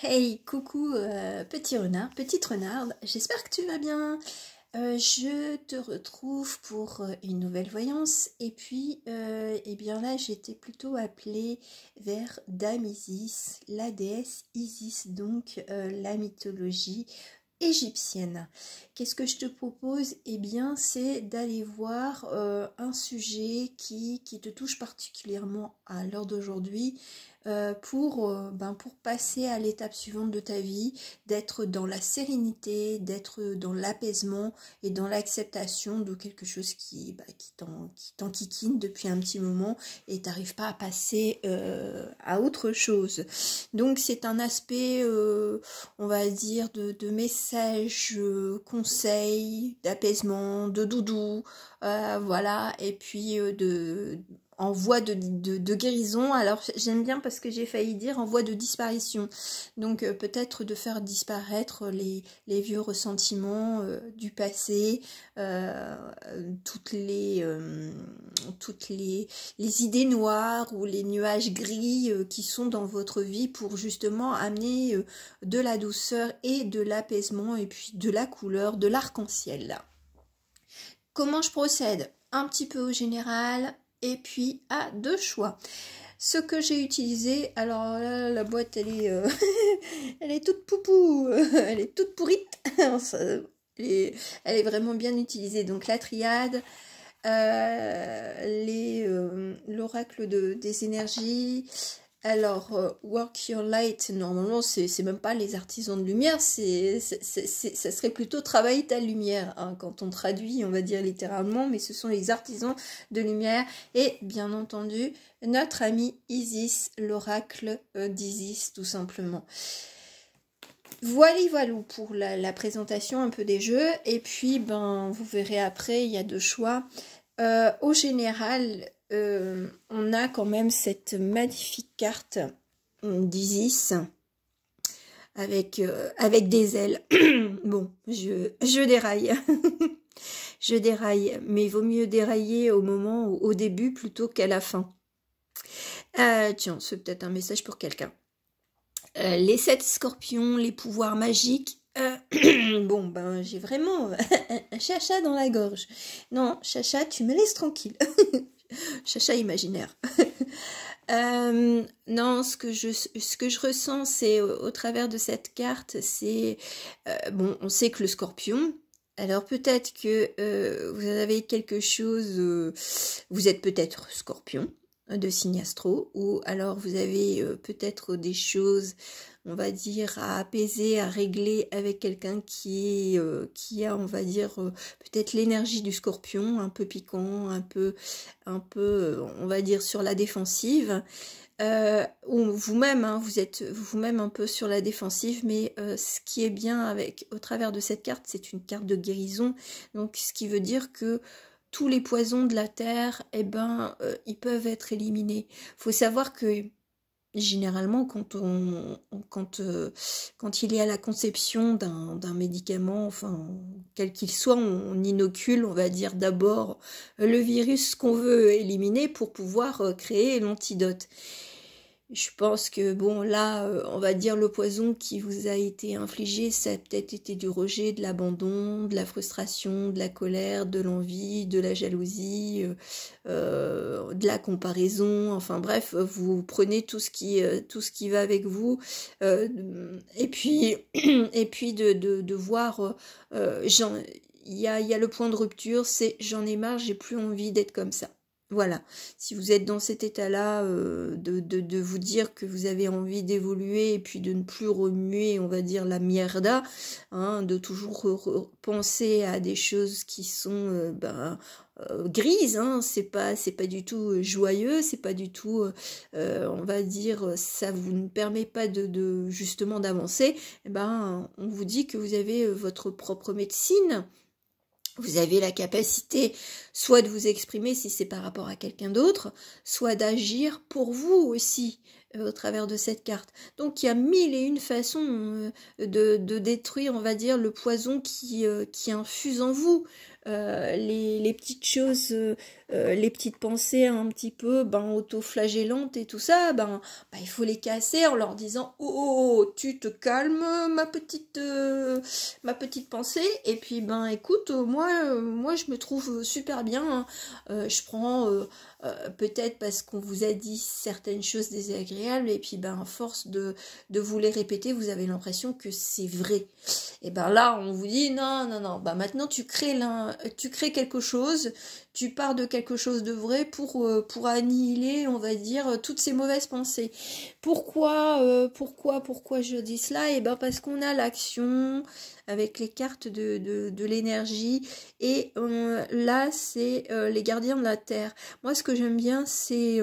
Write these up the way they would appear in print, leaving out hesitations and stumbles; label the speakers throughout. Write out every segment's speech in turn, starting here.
Speaker 1: Hey, coucou petit renard, petite renarde, j'espère que tu vas bien. Je te retrouve pour une nouvelle voyance et puis eh bien là j'étais plutôt appelée vers Dame Isis, la déesse Isis, donc la mythologie égyptienne. Qu'est-ce que je te propose? Eh bien c'est d'aller voir un sujet qui te touche particulièrement à l'heure d'aujourd'hui, pour passer à l'étape suivante de ta vie, d'être dans la sérénité, d'être dans l'apaisement et dans l'acceptation de quelque chose qui t'enquiquine depuis un petit moment et t'arrives pas à passer à autre chose. Donc c'est un aspect, on va dire, de messages, conseils, d'apaisement, de doudou, voilà, et puis en voie de guérison. Alors j'aime bien parce que j'ai failli dire en voie de disparition. Donc peut-être de faire disparaître les vieux ressentiments du passé, toutes les idées noires ou les nuages gris qui sont dans votre vie pour justement amener de la douceur et de l'apaisement et puis de la couleur, de l'arc-en-ciel. Comment je procède? Un petit peu au général et puis à deux choix. Ce que j'ai utilisé, alors là, la boîte elle est, elle est toute poupou, elle est toute pourrite, elle est vraiment bien utilisée. Donc la triade, l'oracle des énergies. Alors, Work Your Light, normalement, c'est même pas les artisans de lumière, ça serait plutôt Travaille ta lumière, hein, quand on traduit, on va dire littéralement, mais ce sont les artisans de lumière, et bien entendu, notre ami Isis, l'oracle d'Isis, tout simplement. Voilà pour la présentation un peu des jeux, et puis, vous verrez après, il y a deux choix. Au général, on a quand même cette magnifique carte d'Isis avec des ailes. Bon, je déraille. Je déraille, mais il vaut mieux dérailler au début plutôt qu'à la fin. Tiens, c'est peut-être un message pour quelqu'un. Les 7 scorpions, les pouvoirs magiques. Bon, j'ai vraiment un chacha dans la gorge. Non, chacha, tu me laisses tranquille. Chacha imaginaire. Non, ce que je ressens, c'est au travers de cette carte, c'est on sait que le scorpion. Alors peut-être que vous avez quelque chose, vous êtes peut-être scorpion de signe astro, ou alors vous avez peut-être des choses, on va dire, à apaiser, à régler avec quelqu'un qui a, on va dire, peut-être l'énergie du scorpion, un peu piquant, un peu, on va dire, sur la défensive. Ou vous-même, hein, vous êtes vous-même un peu sur la défensive, mais ce qui est bien au travers de cette carte, c'est une carte de guérison, donc ce qui veut dire que tous les poisons de la terre, ils peuvent être éliminés. Faut savoir que généralement, quand il y a la conception d'un médicament, enfin quel qu'il soit, on inocule, on va dire d'abord le virus qu'on veut éliminer pour pouvoir créer l'antidote. Je pense que, là, on va dire le poison qui vous a été infligé, ça a peut-être été du rejet, de l'abandon, de la frustration, de la colère, de l'envie, de la jalousie, de la comparaison, enfin bref, vous prenez tout ce qui va avec vous, et puis, de voir, il y a le point de rupture, c'est j'en ai marre, j'ai plus envie d'être comme ça. Voilà, si vous êtes dans cet état-là, de vous dire que vous avez envie d'évoluer et puis de ne plus remuer, on va dire, la mierda, hein, de toujours penser à des choses qui sont grises, hein, c'est pas du tout joyeux, c'est pas du tout, on va dire, ça vous ne permet pas de justement d'avancer, on vous dit que vous avez votre propre médecine. Vous avez la capacité soit de vous exprimer si c'est par rapport à quelqu'un d'autre, soit d'agir pour vous aussi au travers de cette carte. Donc il y a 1001 façons de détruire, on va dire, le poison qui infuse en vous. les petites choses, les petites pensées un petit peu auto-flagellantes et tout ça, il faut les casser en leur disant oh, tu te calmes ma petite pensée, et puis écoute, moi je me trouve super bien, hein. Je prends peut-être parce qu'on vous a dit certaines choses désagréables, et puis à force de vous les répéter, vous avez l'impression que c'est vrai. Et là on vous dit non, maintenant tu crées quelque chose, tu pars de quelque chose de vrai pour annihiler, on va dire, toutes ces mauvaises pensées. Pourquoi je dis cela? Et parce qu'on a l'action avec les cartes de l'énergie, et là c'est les gardiens de la terre. Moi ce que j'aime bien c'est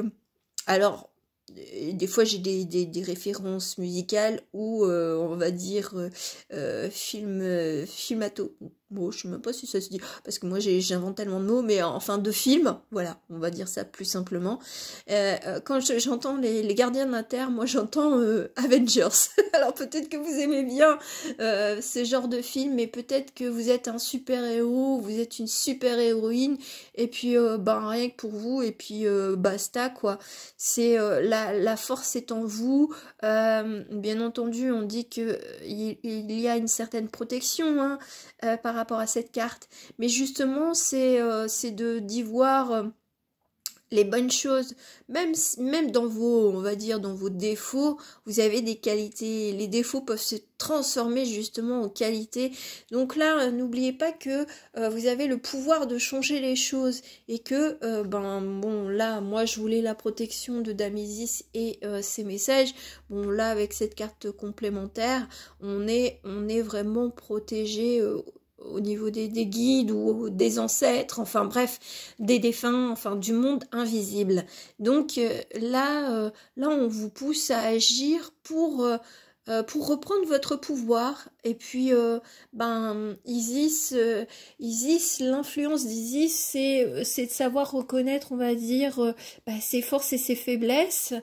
Speaker 1: alors des fois j'ai des références musicales ou on va dire filmato. Bon, je sais même pas si ça se dit, parce que moi j'invente tellement de mots, mais enfin de films, voilà, on va dire ça plus simplement. Quand j'entends les gardiens de la terre, moi j'entends Avengers. Alors peut-être que vous aimez bien ce genre de film, mais peut-être que vous êtes un super-héros, vous êtes une super-héroïne, et puis rien que pour vous, et puis basta quoi. C'est la force est en vous. Bien entendu, on dit que il y a une certaine protection, hein, par rapport à cette carte, mais justement c'est d'y voir les bonnes choses, même dans vos, on va dire, dans vos défauts, vous avez des qualités. Les défauts peuvent se transformer justement en qualités. Donc là, n'oubliez pas que vous avez le pouvoir de changer les choses, et que bon là, moi je voulais la protection de Dame Isis et ses messages. Bon là, avec cette carte complémentaire, on est vraiment protégé. Au niveau des guides ou des ancêtres, enfin bref, des défunts, enfin du monde invisible. Donc là on vous pousse à agir pour reprendre votre pouvoir. Et puis Isis, l'influence d'Isis, c'est de savoir reconnaître, on va dire, ses forces et ses faiblesses,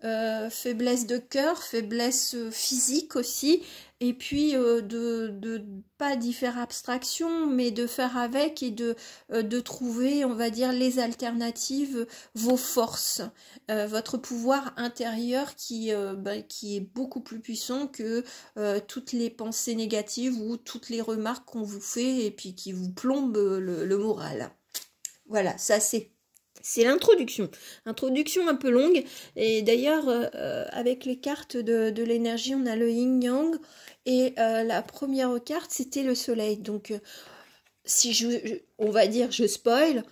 Speaker 1: faiblesse de cœur, faiblesse physique aussi, et puis de pas d'y faire abstraction, mais de faire avec, et de trouver, on va dire, les alternatives, vos forces, votre pouvoir intérieur qui est beaucoup plus puissant que toutes les pensées négatives ou toutes les remarques qu'on vous fait et puis qui vous plombent le moral. Voilà, ça c'est l'introduction. Introduction un peu longue. Et d'ailleurs, avec les cartes de l'énergie, on a le yin-yang. Et la première carte, c'était le soleil. Donc, si on va dire, je spoil,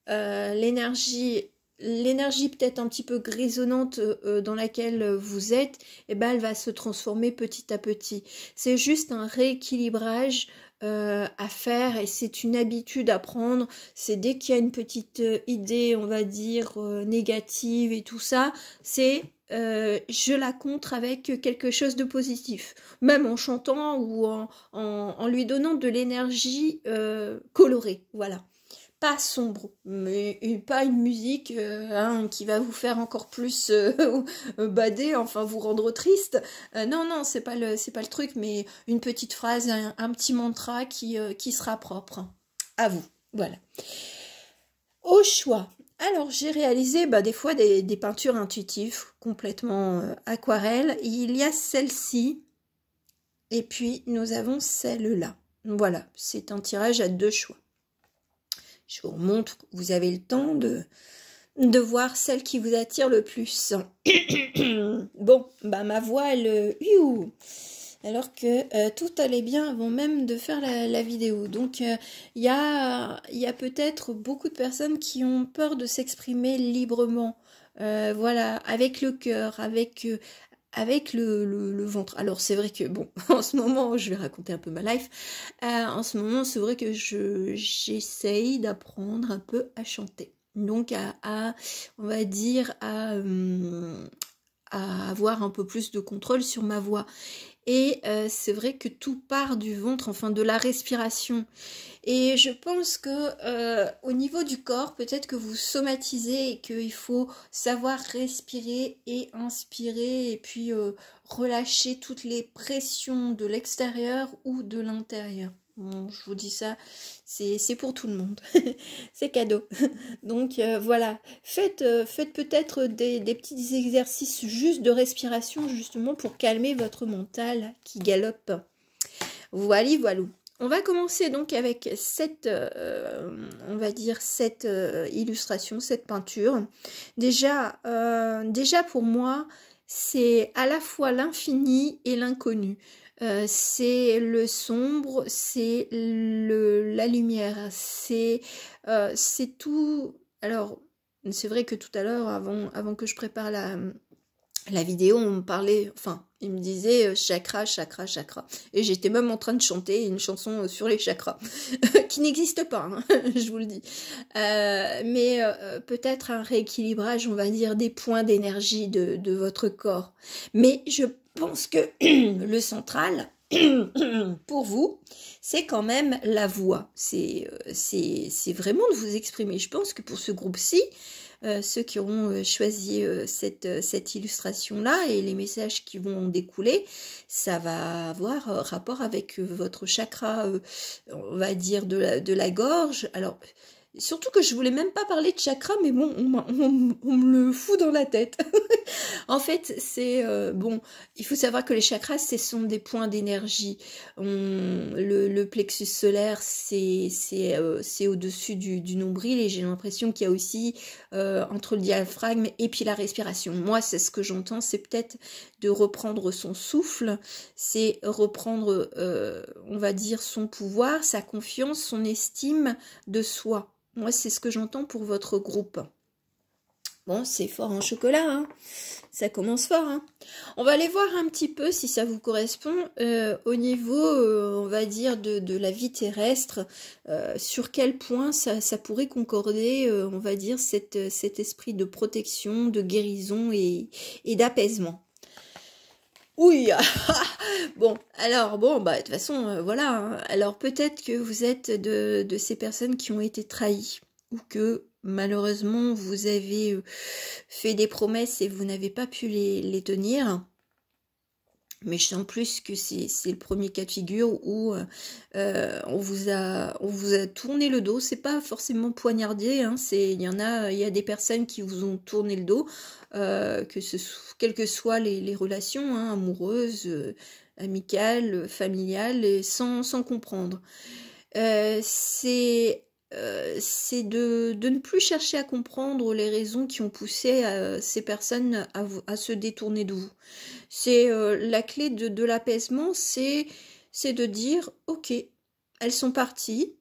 Speaker 1: l'énergie peut-être un petit peu grisonnante dans laquelle vous êtes, elle va se transformer petit à petit. C'est juste un rééquilibrage à faire, et c'est une habitude à prendre. C'est dès qu'il y a une petite idée, on va dire, négative et tout ça, c'est je la contre avec quelque chose de positif, même en chantant ou en lui donnant de l'énergie colorée, voilà. Pas sombre, mais pas une musique qui va vous faire encore plus bader, enfin vous rendre triste. Non, c'est pas le truc, mais une petite phrase, un petit mantra qui sera propre à vous. Voilà. Au choix. Alors j'ai réalisé des fois des peintures intuitives, complètement aquarelles. Il y a celle-ci, et puis nous avons celle-là. Voilà, c'est un tirage à 2 choix. Je vous remontre, vous avez le temps de voir celle qui vous attire le plus. Bon, ma voix, elle... alors que tout allait bien avant même de faire la vidéo. Donc, il y a peut-être beaucoup de personnes qui ont peur de s'exprimer librement. Voilà, avec le cœur, avec le ventre. Alors c'est vrai que bon, en ce moment, je vais raconter un peu ma life. En ce moment, c'est vrai que j'essaye d'apprendre un peu à chanter. Donc on va dire à avoir un peu plus de contrôle sur ma voix. Et c'est vrai que tout part du ventre, enfin de la respiration. Et je pense que au niveau du corps, peut-être que vous somatisez et qu'il faut savoir respirer et inspirer, et puis relâcher toutes les pressions de l'extérieur ou de l'intérieur. Bon, je vous dis ça, c'est pour tout le monde. C'est cadeau. Donc voilà, faites peut-être des petits exercices juste de respiration, justement pour calmer votre mental qui galope. Voilà, voilà. On va commencer donc avec cette, on va dire, cette illustration, cette peinture. Déjà pour moi, c'est à la fois l'infini et l'inconnu. C'est le sombre, c'est la lumière, c'est tout. Alors, c'est vrai que tout à l'heure, avant que je prépare la vidéo, on me parlait, enfin, il me disait chakra, chakra, chakra. Et j'étais même en train de chanter une chanson sur les chakras, qui n'existe pas, hein, je vous le dis. Mais peut-être un rééquilibrage, on va dire, des points d'énergie de votre corps. Mais je pense que le central, pour vous, c'est quand même la voix. C'est vraiment de vous exprimer. Je pense que pour ce groupe-ci, ceux qui auront choisi cette illustration-là et les messages qui vont en découler, ça va avoir rapport avec votre chakra, on va dire, de la gorge. Alors, surtout que je voulais même pas parler de chakra, mais bon, on me le fout dans la tête. En fait, c'est bon, il faut savoir que les chakras, ce sont des points d'énergie. Le plexus solaire, c'est au-dessus du nombril, et j'ai l'impression qu'il y a aussi entre le diaphragme et puis la respiration. Moi, c'est ce que j'entends, c'est peut-être de reprendre son souffle, c'est reprendre, on va dire, son pouvoir, sa confiance, son estime de soi. Moi, c'est ce que j'entends pour votre groupe. Bon, c'est fort en chocolat, hein. Ça commence fort, hein. On va aller voir un petit peu si ça vous correspond au niveau, on va dire, de la vie terrestre, sur quel point ça pourrait concorder, on va dire, cet esprit de protection, de guérison et d'apaisement. Oui, bon, alors, bon, bah, de toute façon, voilà, hein. Alors, peut-être que vous êtes de ces personnes qui ont été trahies, ou que, malheureusement, vous avez fait des promesses et vous n'avez pas pu les tenir. Mais je sens plus que c'est le premier cas de figure où on vous a tourné le dos. C'est pas forcément poignardé, hein, il y a des personnes qui vous ont tourné le dos, quelles que soient les relations, hein, amoureuses, amicales, familiales, et sans comprendre. C'est de ne plus chercher à comprendre les raisons qui ont poussé ces personnes à se détourner de vous. C'est la clé de l'apaisement, c'est de dire, ok, elles sont parties,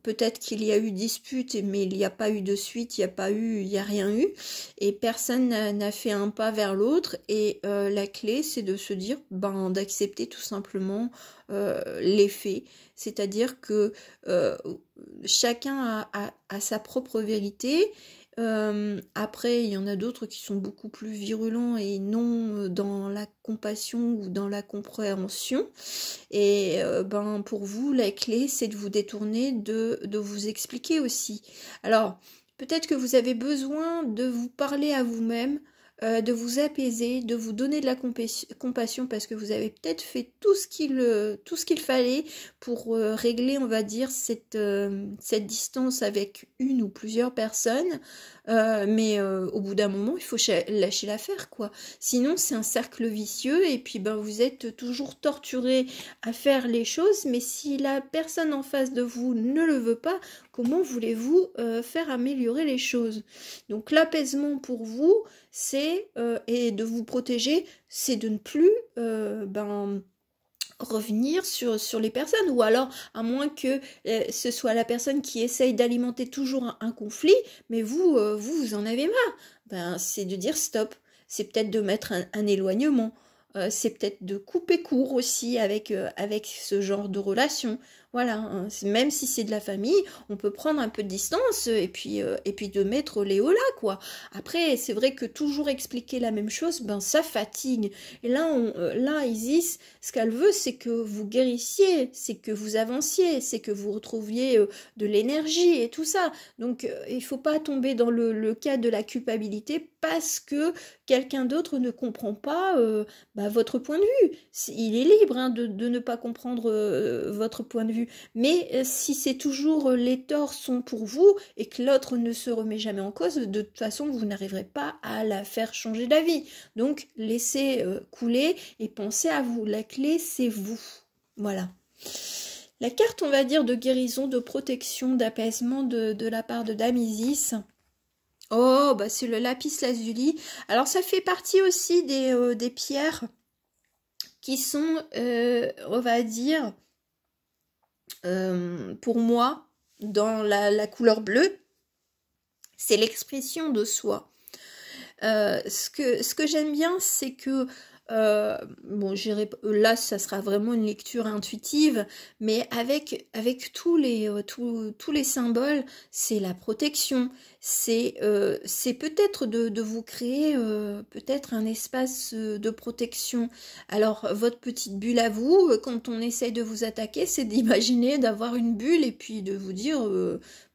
Speaker 1: peut-être qu'il y a eu dispute, mais il n'y a pas eu de suite, il n'y a rien eu, et personne n'a fait un pas vers l'autre, et la clé, c'est de se dire, d'accepter tout simplement les faits, c'est-à-dire que chacun a sa propre vérité. Après, il y en a d'autres qui sont beaucoup plus virulents et non dans la compassion ou dans la compréhension. Et pour vous, la clé, c'est de vous détourner, de vous expliquer aussi. Alors, peut-être que vous avez besoin de vous parler à vous-même, de vous apaiser, de vous donner de la compassion, parce que vous avez peut-être fait tout ce qu'il fallait pour régler, on va dire, cette distance avec une ou plusieurs personnes. Mais au bout d'un moment, il faut lâcher l'affaire, quoi. Sinon, c'est un cercle vicieux, et puis vous êtes toujours torturé à faire les choses, mais si la personne en face de vous ne le veut pas, comment voulez-vous faire améliorer les choses? Donc l'apaisement pour vous, c'est, et de vous protéger, c'est de ne plus revenir sur les personnes, ou alors à moins que ce soit la personne qui essaye d'alimenter toujours un conflit, mais vous en avez marre, c'est de dire stop, c'est peut-être de mettre un éloignement, c'est peut-être de couper court aussi avec ce genre de relation. Voilà, hein. Même si c'est de la famille, on peut prendre un peu de distance et puis de mettre les hauts là, quoi. Après, c'est vrai que toujours expliquer la même chose, ça fatigue. Et là, Isis, ce qu'elle veut, c'est que vous guérissiez, c'est que vous avanciez, c'est que vous retrouviez de l'énergie et tout ça. Donc, il faut pas tomber dans le cas de la culpabilité parce que quelqu'un d'autre ne comprend pas bah, votre point de vue. Il est libre hein, de ne pas comprendre votre point de vue. Mais si c'est toujours les torts sont pour vous et que l'autre ne se remet jamais en cause, de toute façon, vous n'arriverez pas à la faire changer d'avis. Donc, laissez couler et pensez à vous. La clé, c'est vous. Voilà. La carte, on va dire, de guérison, de protection, d'apaisement de la part de Dame Isis. Oh, bah c'est le lapis lazuli. Alors, ça fait partie aussi des pierres qui sont, on va dire, pour moi, dans la couleur bleue, c'est l'expression de soi. Ce que j'aime bien, c'est que bon, là, ça sera vraiment une lecture intuitive, mais avec tous les symboles, c'est la protection, c'est peut-être de vous créer peut-être un espace de protection. Alors, votre petite bulle à vous, quand on essaye de vous attaquer, c'est d'imaginer d'avoir une bulle et puis de vous dire,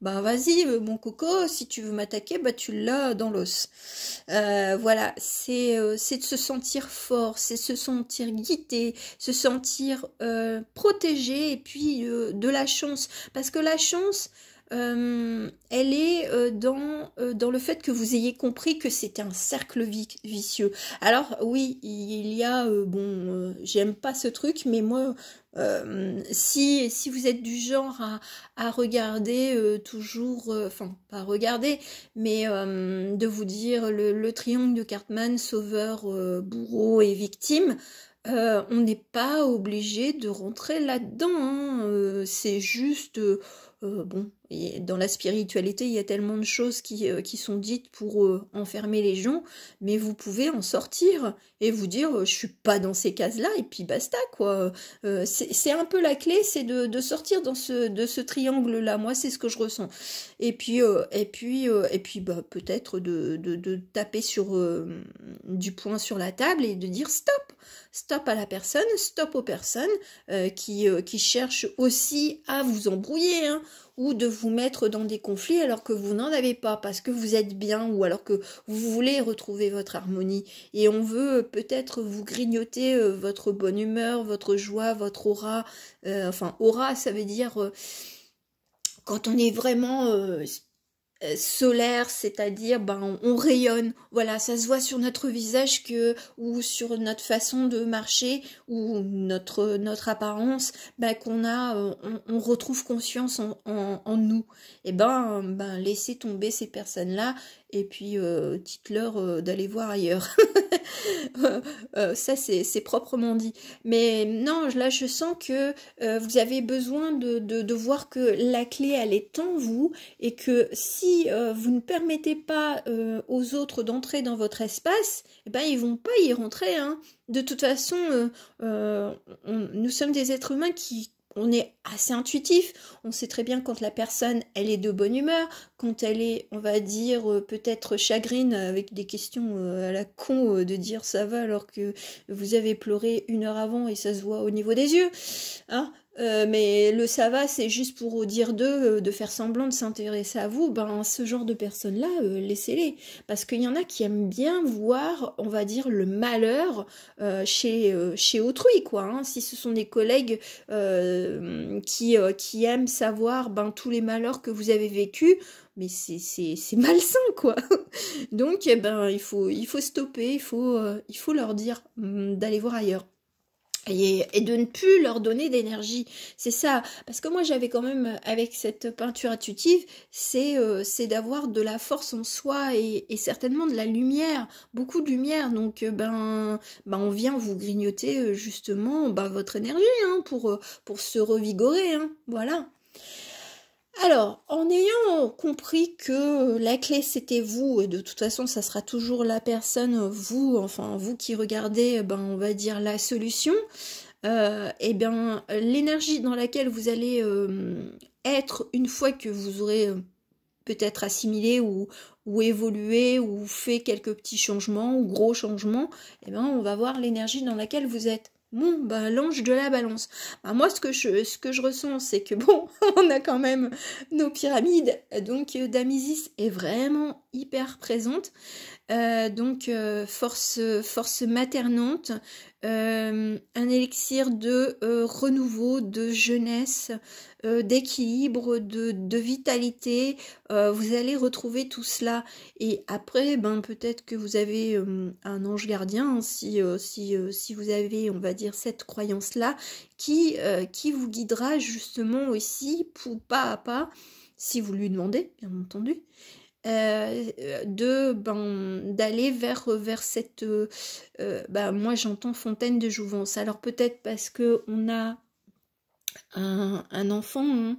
Speaker 1: bah vas-y, mon coco, si tu veux m'attaquer, bah tu l'as dans l'os. Voilà, c'est de se sentir fort, c'est se sentir guidé, se sentir protégé et puis de la chance. Parce que la chance, elle est dans le fait que vous ayez compris que c'était un cercle vicieux. Alors oui, il y a, j'aime pas ce truc, mais moi, si vous êtes du genre à regarder toujours, enfin pas regarder, mais de vous dire le triangle de Cartman, sauveur, bourreau et victime, on n'est pas obligé de rentrer là-dedans, hein, c'est juste... bon, et dans la spiritualité, il y a tellement de choses qui sont dites pour enfermer les gens, mais vous pouvez en sortir et vous dire je suis pas dans ces cases-là et puis basta quoi. C'est un peu la clé, c'est de sortir de ce triangle-là. Moi, c'est ce que je ressens. Et puis bah peut-être de taper sur du poing sur la table et de dire stop à la personne, stop aux personnes qui cherchent aussi à vous embrouiller, hein, ou de vous mettre dans des conflits alors que vous n'en avez pas, parce que vous êtes bien, ou alors que vous voulez retrouver votre harmonie. Et on veut peut-être vous grignoter votre bonne humeur, votre joie, votre aura. Enfin, aura, ça veut dire quand on est vraiment... solaire, c'est-à-dire on rayonne, voilà, ça se voit sur notre visage ou sur notre façon de marcher ou notre apparence, qu'on a on retrouve confiance en nous. Et laissez tomber ces personnes-là et puis dites-leur d'aller voir ailleurs. Ça c'est proprement dit. Mais non, là je sens que vous avez besoin de voir que la clé elle est en vous et que si vous ne permettez pas aux autres d'entrer dans votre espace, ils vont pas y rentrer, hein. De toute façon, nous sommes des êtres humains on est assez intuitif, on sait très bien quand la personne elle est de bonne humeur, quand elle est, on va dire, peut-être chagrine avec des questions à la con de dire ça va alors que vous avez pleuré 1 heure avant et ça se voit au niveau des yeux, hein. Mais le ça va, c'est juste pour dire de faire semblant de s'intéresser à vous. Ce genre de personnes-là, laissez-les. Parce qu'il y en a qui aiment bien voir, on va dire, le malheur chez autrui, quoi. Hein. Si ce sont des collègues qui aiment savoir tous les malheurs que vous avez vécus, mais c'est malsain, quoi. Donc, il faut stopper, il faut leur dire d'aller voir ailleurs. Et de ne plus leur donner d'énergie, c'est ça, parce que moi j'avais quand même avec cette peinture intuitive, c'est d'avoir de la force en soi et certainement de la lumière, beaucoup de lumière, donc on vient vous grignoter justement votre énergie, hein, pour se revigorer, hein, voilà. Alors, en ayant compris que la clé c'était vous, et de toute façon ça sera toujours la personne, vous qui regardez, on va dire la solution, l'énergie dans laquelle vous allez être une fois que vous aurez peut-être assimilé ou évolué ou fait quelques petits changements ou gros changements, on va voir l'énergie dans laquelle vous êtes. Bon, l'ange de la balance. Moi, ce que je ressens, c'est que bon, on a quand même nos pyramides. Donc, Dame Isis est vraiment hyper présente. Donc force maternante, un élixir de renouveau, de jeunesse, d'équilibre, de vitalité. Vous allez retrouver tout cela. Et après, ben peut-être que vous avez un ange gardien, hein, si vous avez, on va dire, cette croyance-là, qui vous guidera justement aussi pour pas à pas, si vous lui demandez, bien entendu. D'aller vers cette moi j'entends fontaine de jouvence. Alors peut-être parce que on a un enfant, hein.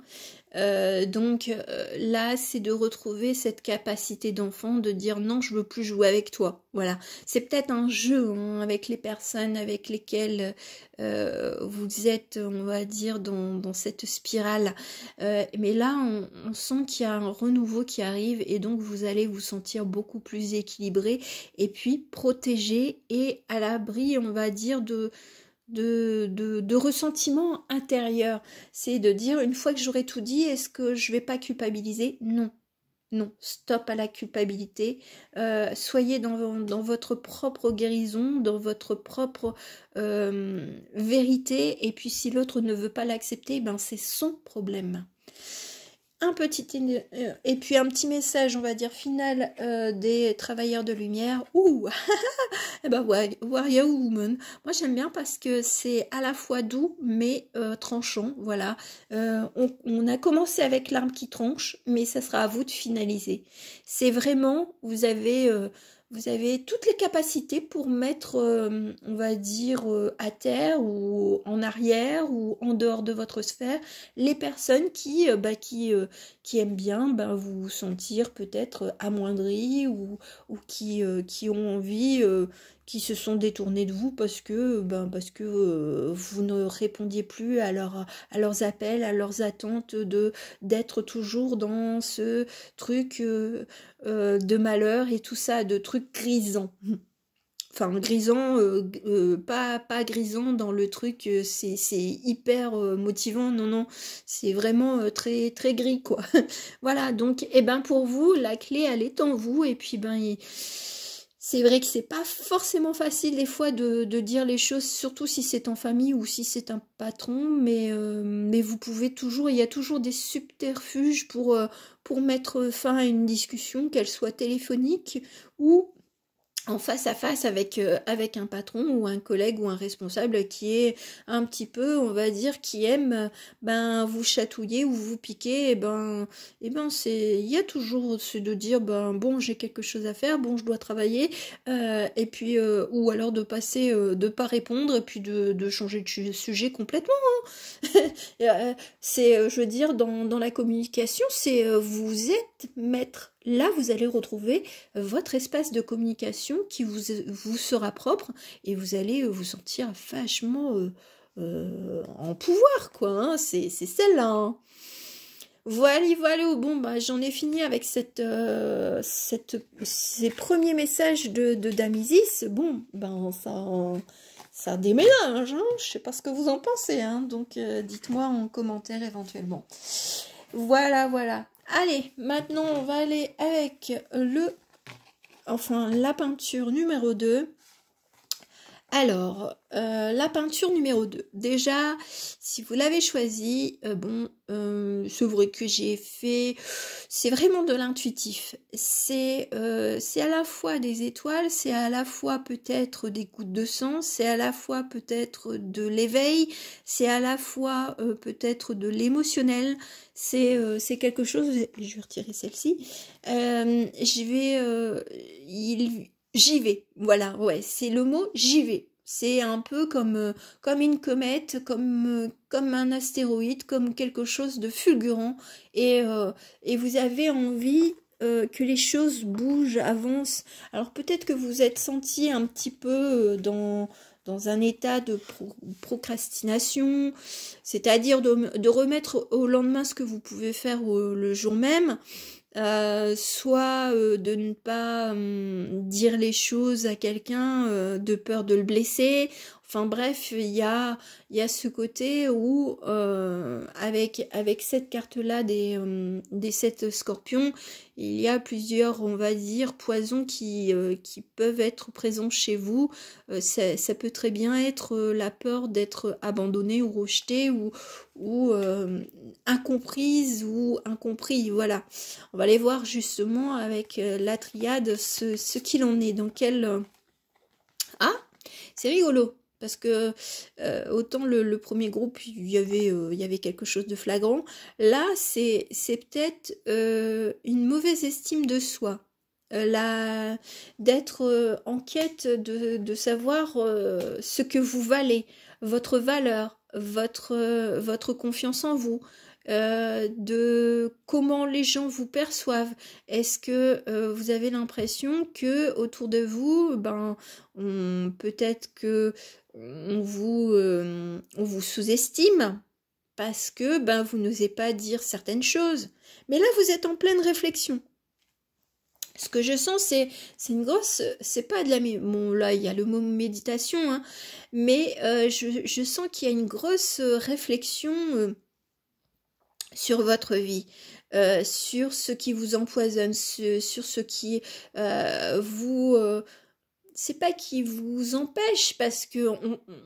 Speaker 1: Là c'est de retrouver cette capacité d'enfant de dire non, je veux plus jouer avec toi. Voilà, c'est peut-être un jeu, hein, avec les personnes avec lesquelles vous êtes, on va dire, dans cette spirale. Mais là on sent qu'il y a un renouveau qui arrive, et donc vous allez vous sentir beaucoup plus équilibré et puis protégé et à l'abri, on va dire, de ressentiment intérieur. C'est de dire, une fois que j'aurai tout dit, est-ce que je vais pas culpabiliser? Non. Non, stop à la culpabilité. Soyez dans votre propre guérison, dans votre propre vérité. Et puis si l'autre ne veut pas l'accepter, ben c'est son problème. Et puis un petit message, on va dire, final des travailleurs de lumière. Ouh. Eh ben, Warrior Woman, moi j'aime bien parce que c'est à la fois doux mais tranchant, voilà. On a commencé avec l'arme qui tranche, mais ça sera à vous de finaliser. C'est vraiment, vous avez toutes les capacités pour mettre, on va dire, à terre ou en arrière ou en dehors de votre sphère, les personnes qui aiment bien vous sentir peut-être amoindris, ou qui ont envie, qui se sont détournés de vous parce que vous ne répondiez plus à leurs appels, à leurs attentes d'être toujours dans ce truc de malheur et tout ça, de trucs grisants. Enfin, grisant, pas grisant dans le truc, c'est hyper motivant, non, c'est vraiment très, très gris, quoi. Voilà, donc, pour vous, la clé, elle est en vous, et puis, c'est vrai que c'est pas forcément facile des fois de dire les choses, surtout si c'est en famille ou si c'est un patron, mais vous pouvez toujours, il y a toujours des subterfuges pour mettre fin à une discussion, qu'elle soit téléphonique ou en face à face avec un patron ou un collègue ou un responsable qui est un petit peu, on va dire, qui aime vous chatouiller ou vous piquer. Il y a toujours ce de dire bon, j'ai quelque chose à faire, bon, je dois travailler, et puis ou alors de passer, de pas répondre, et puis de changer de sujet complètement, hein. Je veux dire, dans la communication, c'est vous êtes maître. Là, vous allez retrouver votre espace de communication qui vous sera propre, et vous allez vous sentir vachement en pouvoir, quoi, hein. C'est celle-là, hein. Voilà, bon, j'en ai fini avec ces premiers messages de Dame Isis. Bon, ça déménage, hein. Je sais pas ce que vous en pensez, hein. Donc dites-moi en commentaire éventuellement. Voilà. Allez, maintenant on va aller avec la peinture numéro 2. Alors, la peinture numéro 2. Déjà, si vous l'avez choisie, c'est vrai que j'ai fait, c'est vraiment de l'intuitif. C'est à la fois des étoiles, c'est à la fois peut-être des gouttes de sang, c'est à la fois peut-être de l'éveil, c'est à la fois peut-être de l'émotionnel. C'est quelque chose, je vais retirer celle-ci. J'y vais, voilà, ouais, c'est le mot j'y vais. C'est un peu comme une comète, comme un astéroïde, comme quelque chose de fulgurant, et vous avez envie que les choses bougent, avancent. Alors peut-être que vous êtes senti un petit peu dans un état de procrastination, c'est-à-dire de remettre au lendemain ce que vous pouvez faire le jour même. Soit de ne pas dire les choses à quelqu'un de peur de le blesser. Enfin bref, il y a ce côté où avec cette carte-là des 7 scorpions, il y a plusieurs, on va dire, poisons qui peuvent être présents chez vous. Ça peut très bien être la peur d'être abandonné ou rejeté ou incomprise ou incompris. Voilà. On va aller voir justement avec la triade ce qu'il en est. Dans quel... Ah, c'est rigolo. Parce que autant le premier groupe, il y avait quelque chose de flagrant. Là, c'est peut-être une mauvaise estime de soi. D'être en quête de savoir ce que vous valez, votre valeur, votre confiance en vous, de comment les gens vous perçoivent. Est-ce que vous avez l'impression que autour de vous, ben, peut-être que on vous sous-estime parce que ben, vous n'osez pas dire certaines choses. Mais là, vous êtes en pleine réflexion. Ce que je sens, c'est une grosse... C'est pas de la... Bon, là, il y a le mot méditation, hein, mais je sens qu'il y a une grosse réflexion sur votre vie, sur ce qui vous empoisonne, sur ce qui vous... c'est pas qui vous empêche, parce que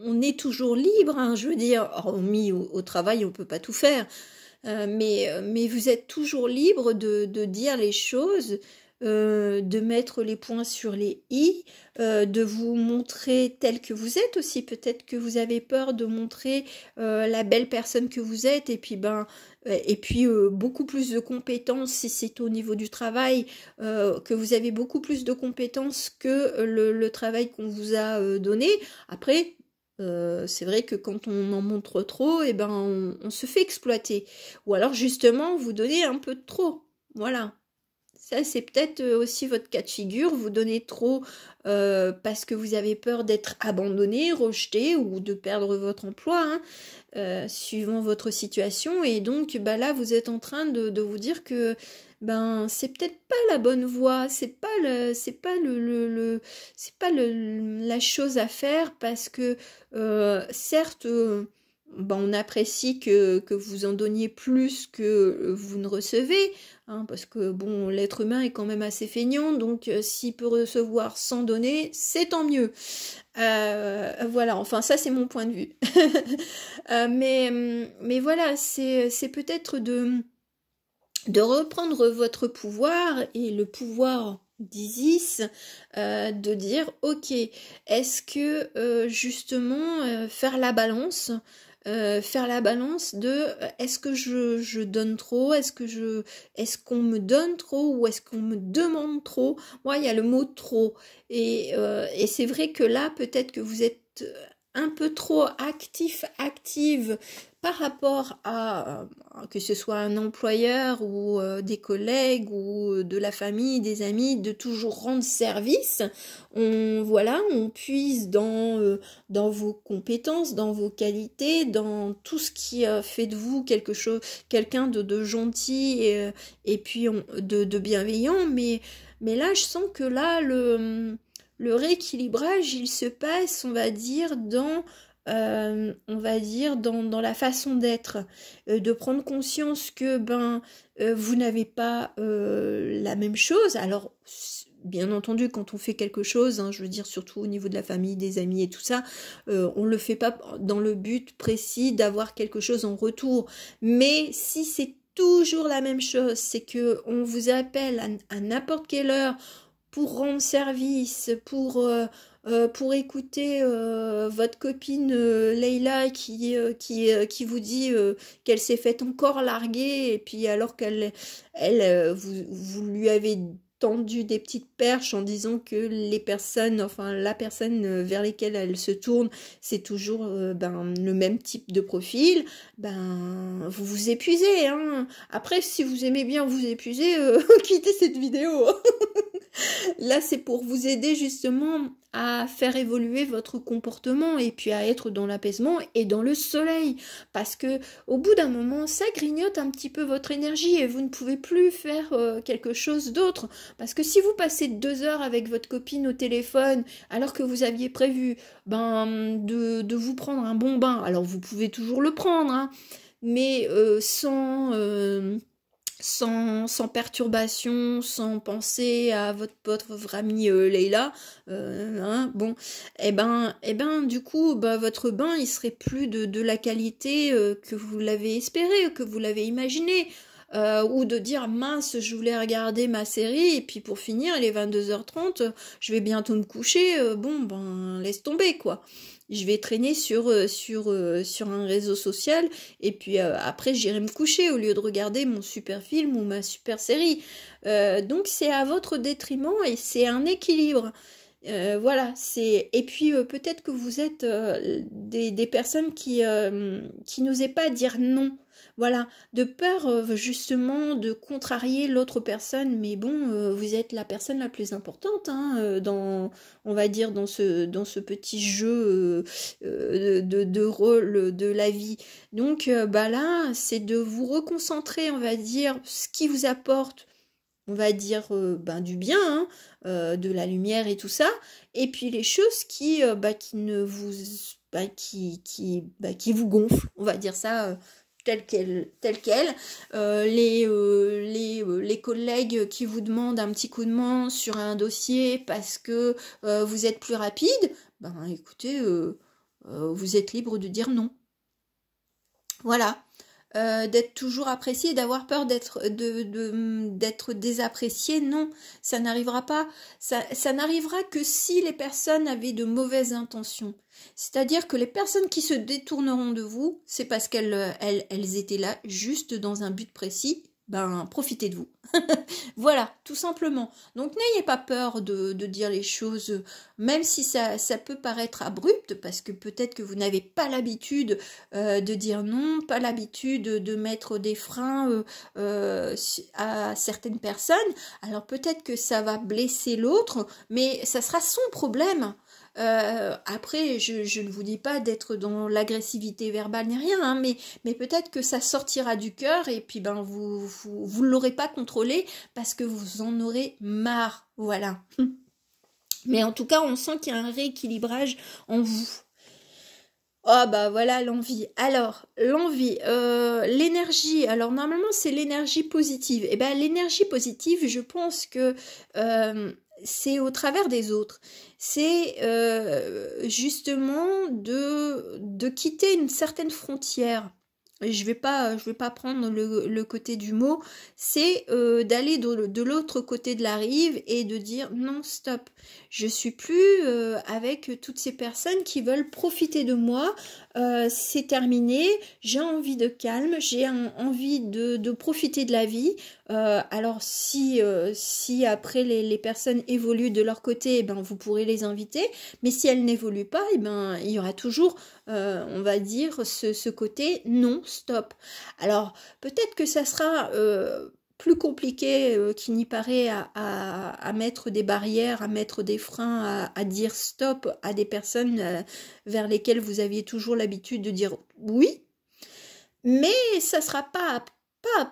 Speaker 1: on est toujours libre, hein, je veux dire, hormis au travail, on peut pas tout faire, mais vous êtes toujours libre de dire les choses, de mettre les points sur les i, de vous montrer tel que vous êtes aussi. Peut-être que vous avez peur de montrer la belle personne que vous êtes, et puis beaucoup plus de compétences si c'est au niveau du travail, que vous avez beaucoup plus de compétences que le travail qu'on vous a donné. Après, c'est vrai que quand on en montre trop, eh ben on se fait exploiter. Ou alors justement, vous donnez un peu de trop. Voilà. Ça, c'est peut-être aussi votre cas de figure. Vous donnez trop parce que vous avez peur d'être abandonné, rejeté ou de perdre votre emploi, hein, suivant votre situation. Et donc, bah là, vous êtes en train de vous dire que ben c'est peut-être pas la bonne voie, c'est pas la chose à faire, parce que certes. Ben, on apprécie que vous en donniez plus que vous ne recevez, hein, parce que bon, l'être humain est quand même assez feignant, donc s'il peut recevoir sans donner, c'est tant mieux. Voilà, enfin ça c'est mon point de vue. Mais voilà, c'est peut-être de reprendre votre pouvoir et le pouvoir d'Isis, de dire ok, est-ce que justement faire la balance de est-ce que je donne trop, est-ce qu'on me donne trop ou est-ce qu'on me demande trop. Moi, il y a le mot trop, et c'est vrai que là, peut-être que vous êtes un peu trop active par rapport à que ce soit un employeur ou des collègues ou de la famille, des amis, de toujours rendre service. On puise dans vos compétences, dans vos qualités, dans tout ce qui fait de vous quelqu'un de gentil et puis de bienveillant. Mais là, je sens que là, le rééquilibrage, il se passe, on va dire, dans la façon d'être, de prendre conscience que vous n'avez pas la même chose. Alors, bien entendu, quand on fait quelque chose, hein, je veux dire surtout au niveau de la famille, des amis et tout ça, on le fait pas dans le but précis d'avoir quelque chose en retour. Mais si c'est toujours la même chose, c'est que on vous appelle à n'importe quelle heure pour rendre service, pour écouter votre copine Leïla qui vous dit qu'elle s'est faite encore larguer, et puis alors vous lui avez tendu des petites perches en disant que la personne vers lesquelles elle se tourne, c'est toujours le même type de profil, vous vous épuisez, hein. Après, si vous aimez bien vous épuiser, quittez cette vidéo. Là, c'est pour vous aider justement à faire évoluer votre comportement et puis à être dans l'apaisement et dans le soleil. Parce que au bout d'un moment, ça grignote un petit peu votre énergie et vous ne pouvez plus faire quelque chose d'autre. Parce que si vous passez 2 heures avec votre copine au téléphone alors que vous aviez prévu de vous prendre un bon bain, alors vous pouvez toujours le prendre, hein, mais sans perturbation, sans penser à votre amie Leïla, hein, bon, du coup, votre bain, il serait plus de la qualité que vous l'avez espéré, que vous l'avez imaginé. Ou de dire mince, je voulais regarder ma série et puis pour finir il est 22h30, je vais bientôt me coucher, laisse tomber quoi. Je vais traîner sur un réseau social et puis après j'irai me coucher au lieu de regarder mon super film ou ma super série. Donc c'est à votre détriment et c'est un équilibre. Voilà, et puis peut-être que vous êtes des personnes qui n'osaient pas dire non. Voilà, de peur justement de contrarier l'autre personne, mais bon, vous êtes la personne la plus importante, hein, on va dire dans ce petit jeu de rôle de la vie. Donc là, c'est de vous reconcentrer, on va dire, ce qui vous apporte, on va dire du bien, hein, de la lumière et tout ça, et puis les choses qui ne vous qui vous gonflent, on va dire ça telle quelle. Les collègues qui vous demandent un petit coup de main sur un dossier parce que vous êtes plus rapide, écoutez, vous êtes libre de dire non. Voilà. D'être toujours apprécié, d'avoir peur d'être désapprécié, non, ça n'arrivera pas. Ça n'arrivera que si les personnes avaient de mauvaises intentions. C'est-à-dire que les personnes qui se détourneront de vous, c'est parce qu'elles étaient là juste dans un but précis. Profitez de vous. Voilà, tout simplement. Donc n'ayez pas peur de dire les choses, même si ça peut paraître abrupt, parce que peut-être que vous n'avez pas l'habitude de dire non, pas l'habitude de mettre des freins à certaines personnes. Alors peut-être que ça va blesser l'autre, mais ça sera son problème. Après, je ne vous dis pas d'être dans l'agressivité verbale ni rien, hein, mais peut-être que ça sortira du cœur et puis vous ne l'aurez pas contrôlé parce que vous en aurez marre, voilà. Mais en tout cas, on sent qu'il y a un rééquilibrage en vous. Oh voilà l'envie. Alors, l'envie, l'énergie, alors normalement c'est l'énergie positive. Et l'énergie positive, je pense que c'est au travers des autres. C'est justement de quitter une certaine frontière. Je vais pas prendre le côté du mot, c'est d'aller de l'autre côté de la rive et de dire non, stop, je suis plus avec toutes ces personnes qui veulent profiter de moi, c'est terminé, j'ai envie de calme, j'ai envie de profiter de la vie. Alors si après les personnes évoluent de leur côté, vous pourrez les inviter, mais si elles n'évoluent pas, il y aura toujours on va dire ce côté non stop. Alors peut-être que ça sera plus compliqué qu'il n'y paraît à mettre des barrières, à mettre des freins, à dire stop à des personnes vers lesquelles vous aviez toujours l'habitude de dire oui, mais ça sera pas à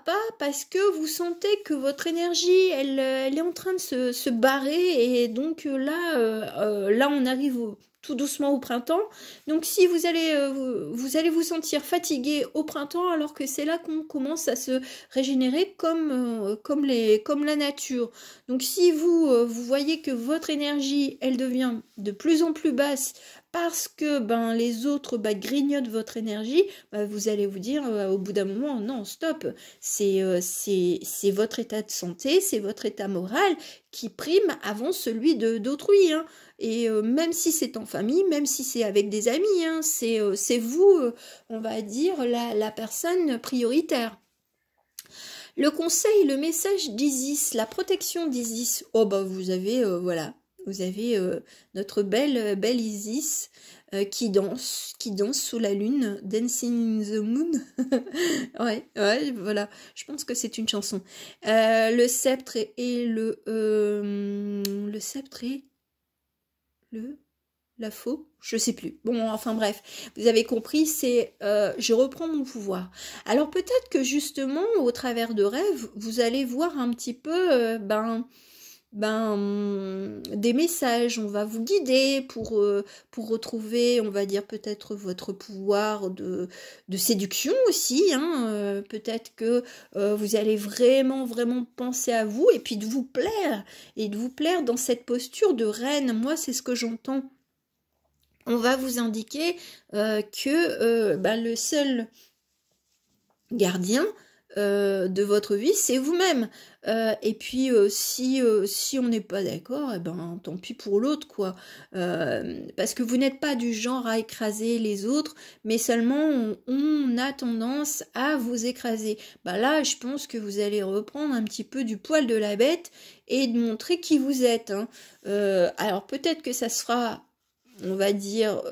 Speaker 1: pas parce que vous sentez que votre énergie elle est en train de se barrer et donc là on arrive tout doucement au printemps. Donc si vous allez vous sentir fatigué au printemps alors que c'est là qu'on commence à se régénérer comme la nature. Donc si vous voyez que votre énergie elle devient de plus en plus basse parce que les autres grignotent votre énergie, vous allez vous dire au bout d'un moment non stop, c'est votre état de santé, c'est votre état moral qui prime avant celui d'autrui, hein. Et même si c'est en famille, même si c'est avec des amis, hein, c'est vous, on va dire, la personne prioritaire. Le conseil, le message d'Isis, la protection d'Isis, vous avez, voilà, vous avez notre belle Isis qui danse sous la lune, Dancing in the Moon. ouais, voilà, je pense que c'est une chanson. Le sceptre et le sceptre et la faux, je sais plus. Bon, enfin bref, vous avez compris, c'est je reprends mon pouvoir. Alors peut-être que justement, au travers de rêves, vous allez voir un petit peu, des messages, on va vous guider pour retrouver, on va dire peut-être votre pouvoir de séduction aussi, hein, peut-être que vous allez vraiment penser à vous et puis de vous plaire dans cette posture de reine. Moi, c'est ce que j'entends. On va vous indiquer que le seul gardien de votre vie, c'est vous-même. Et puis si on n'est pas d'accord, eh ben tant pis pour l'autre, quoi. Parce que vous n'êtes pas du genre à écraser les autres, mais seulement on a tendance à vous écraser. Bah là, je pense que vous allez reprendre un petit peu du poil de la bête et de montrer qui vous êtes, hein. Alors peut-être que ça sera, on va dire,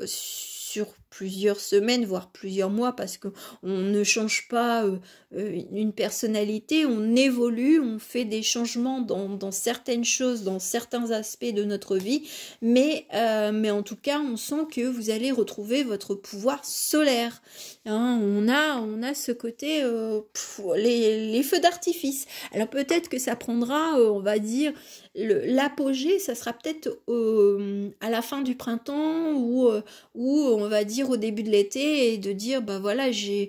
Speaker 1: sur plusieurs semaines, voire plusieurs mois, parce qu'on ne change pas une personnalité, on évolue, on fait des changements dans certaines choses, dans certains aspects de notre vie, mais en tout cas, on sent que vous allez retrouver votre pouvoir solaire. Hein, on a ce côté, les feux d'artifice. Alors peut-être que ça prendra, on va dire, l'apogée, ça sera peut-être à la fin du printemps ou on va dire au début de l'été, et de dire bah voilà, j'ai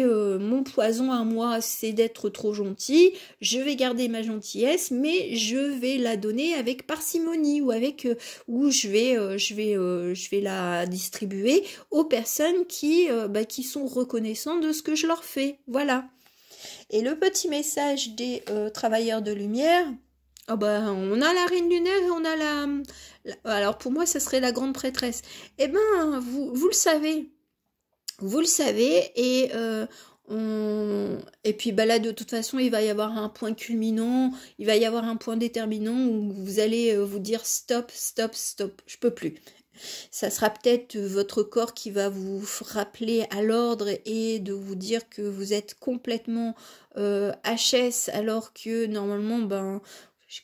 Speaker 1: mon poison à moi, c'est d'être trop gentil, je vais garder ma gentillesse, mais je vais la donner avec parcimonie ou avec ou je vais la distribuer aux personnes qui sont reconnaissantes de ce que je leur fais. Voilà. Et le petit message des travailleurs de lumière. Oh on a la reine lunaire et on a alors pour moi, ça serait la grande prêtresse. Eh ben, vous le savez. Vous le savez, et puis là, de toute façon, il va y avoir un point culminant, il va y avoir un point déterminant où vous allez vous dire stop, je peux plus. Ça sera peut-être votre corps qui va vous rappeler à l'ordre et de vous dire que vous êtes complètement HS, alors que normalement,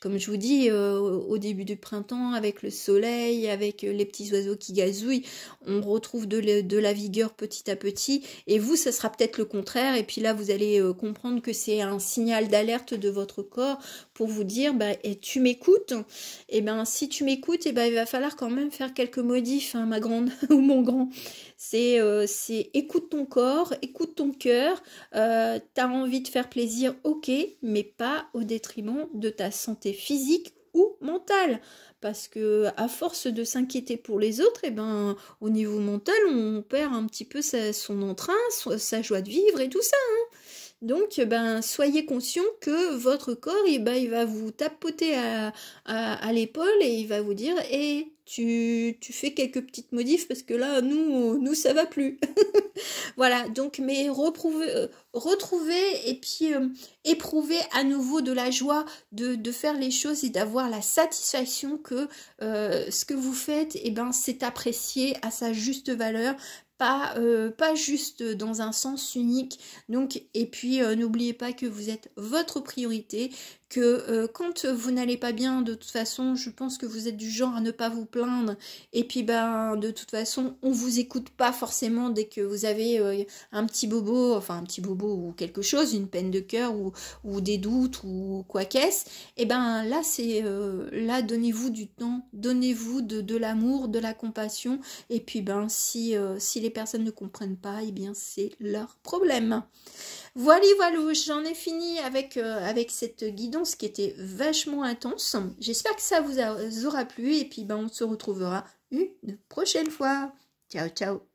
Speaker 1: comme je vous dis, au début du printemps, avec le soleil, avec les petits oiseaux qui gazouillent, on retrouve de la vigueur petit à petit. Et vous, ça sera peut-être le contraire. Et puis là, vous allez comprendre que c'est un signal d'alerte de votre corps pour vous dire, et tu m'écoutes. Et si tu m'écoutes, il va falloir quand même faire quelques modifs, hein, ma grande ou mon grand. C'est écoute ton corps, écoute ton cœur. T'as envie de faire plaisir, ok, mais pas au détriment de ta santé physique ou mentale. Parce que à force de s'inquiéter pour les autres, au niveau mental, on perd un petit peu son entrain, sa joie de vivre et tout ça, hein. Donc, soyez conscient que votre corps, il va vous tapoter à l'épaule et il va vous dire tu fais quelques petites modifs parce que là, nous ça va plus. Voilà, donc, mais retrouver et puis éprouver à nouveau de la joie de faire les choses et d'avoir la satisfaction que ce que vous faites, c'est apprécié à sa juste valeur. Pas juste dans un sens unique. Donc, et puis n'oubliez pas que vous êtes votre priorité, que quand vous n'allez pas bien, de toute façon, je pense que vous êtes du genre à ne pas vous plaindre. Et puis de toute façon, on vous écoute pas forcément dès que vous avez un petit bobo ou quelque chose, une peine de cœur ou des doutes ou quoi qu'est-ce. Et là, c'est là, donnez-vous du temps, donnez-vous de l'amour, de la compassion. Et puis si les personnes ne comprennent pas, c'est leur problème. Voilà, j'en ai fini avec cette guidance qui était vachement intense. J'espère que ça vous aura plu et puis on se retrouvera une prochaine fois. Ciao, ciao.